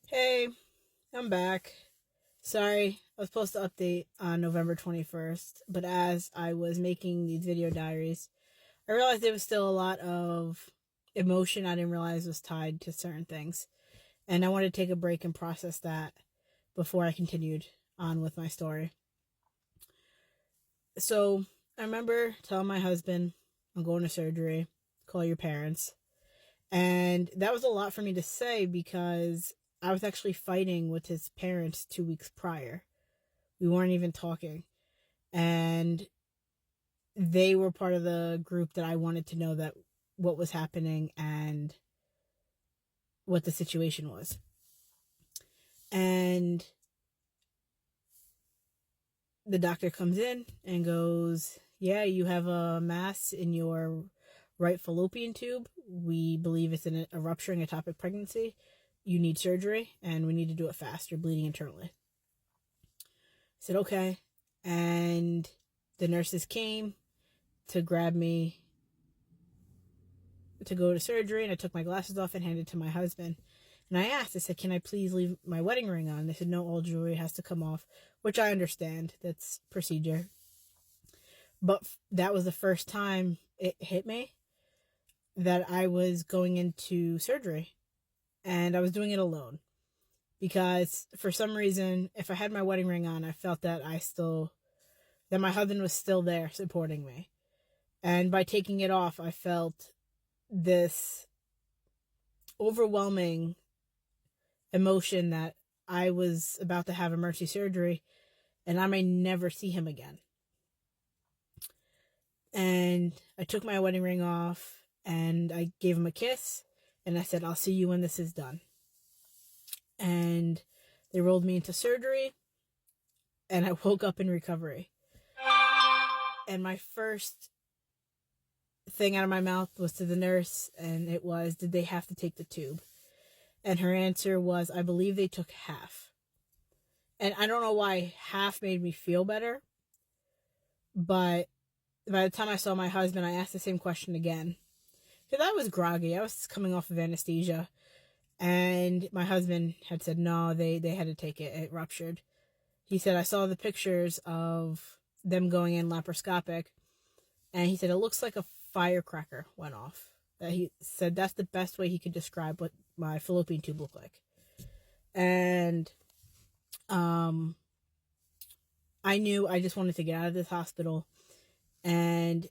Hey, I'm back. Sorry, I was supposed to update on November 21st, but as I was making these video diaries, I realized there was still a lot of emotion I didn't realize was tied to certain things. And I wanted to take a break and process that before I continued on with my story. So I remember telling my husband, I'm going to surgery, call your parents. And that was a lot for me to say because I was actually fighting with his parents 2 weeks prior. We weren't even talking. And they were part of the group that I wanted to know that what was happening and what the situation was. And the doctor comes in and goes, yeah, you have a mass in your right fallopian tube. We believe it's a rupturing ectopic pregnancy. You need surgery and we need to do it fast. You're bleeding internally. I said, okay. And the nurses came to grab me to go to surgery, and I took my glasses off and handed it to my husband. And I asked, I said, can I please leave my wedding ring on? They said, no, all jewelry has to come off, which I understand. That's procedure. But that was the first time it hit me that I was going into surgery, and I was doing it alone. Because for some reason, if I had my wedding ring on, I felt that that my husband was still there supporting me. And by taking it off, I felt this overwhelming emotion that I was about to have emergency surgery and I may never see him again. And I took my wedding ring off and I gave him a kiss and I said, I'll see you when this is done. And they rolled me into surgery and I woke up in recovery. And my first thing out of my mouth was to the nurse, and it was, did they have to take the tube? And her answer was, I believe they took half. And I don't know why half made me feel better, but by the time I saw my husband, I asked the same question again. Because I was groggy. I was coming off of anesthesia. And my husband had said, no, they had to take it. It ruptured. He said, I saw the pictures of them going in laparoscopic. And he said, it looks like a firecracker went off. That he said that's the best way he could describe what my fallopian tube looked like. And I knew I just wanted to get out of this hospital. And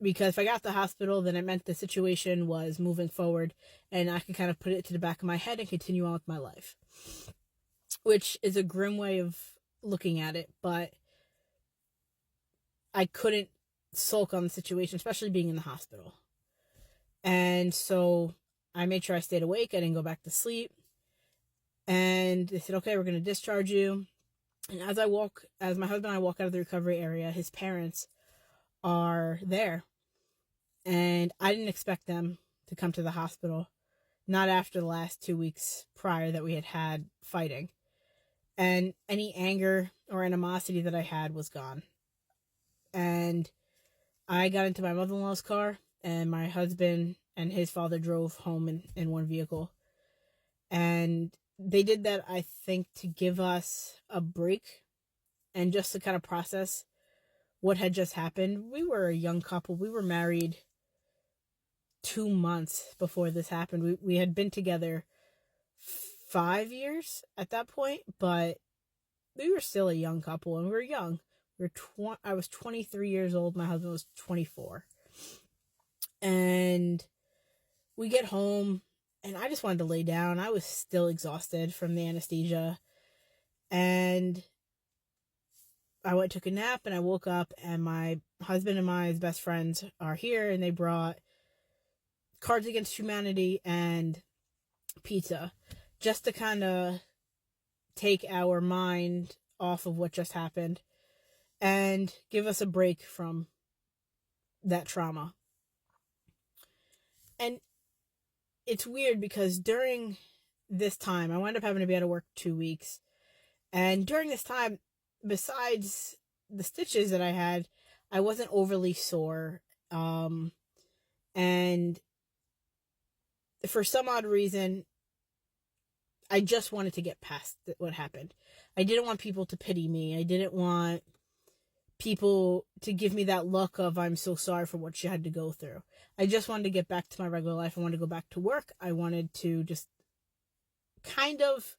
because if I got to the hospital, then it meant the situation was moving forward and I could kind of put it to the back of my head and continue on with my life, which is a grim way of looking at it, but I couldn't sulk on the situation, especially being in the hospital. And so I made sure I stayed awake. I didn't go back to sleep. And they said, okay, we're going to discharge you. And as my husband and I walk out of the recovery area, his parents are there. And I didn't expect them to come to the hospital. Not after the last 2 weeks prior that we had fighting. And any anger or animosity that I had was gone. And I got into my mother-in-law's car, and my husband and his father drove home in one vehicle. And they did that, I think, to give us a break and just to kind of process what had just happened. We were a young couple. We were married 2 months before this happened. We had been together 5 years at that point, but we were still a young couple, and we were young. I was 23 years old. My husband was 24. And we get home, and I just wanted to lay down. I was still exhausted from the anesthesia. And I went took a nap, and I woke up, and my husband and my best friends are here, and they brought Cards Against Humanity and pizza just to kind of take our mind off of what just happened and give us a break from that trauma. And it's weird because during this time, I wound up having to be out of work 2 weeks. And during this time, besides the stitches that I had, I wasn't overly sore. And for some odd reason, I just wanted to get past what happened. I didn't want people to pity me. I didn't want people to give me that look of I'm so sorry for what she had to go through. I just wanted to get back to my regular life. I wanted to go back to work. I wanted to just kind of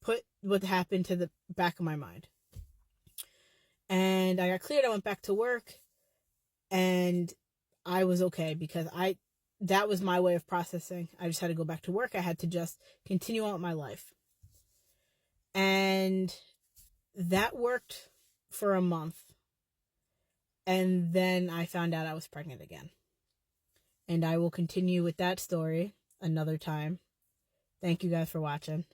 put what happened to the back of my mind. And I got cleared. I went back to work, and I was okay because that was my way of processing. I just had to go back to work. I had to just continue on with my life. And that worked for a month. And then I found out I was pregnant again. And I will continue with that story another time. Thank you guys for watching.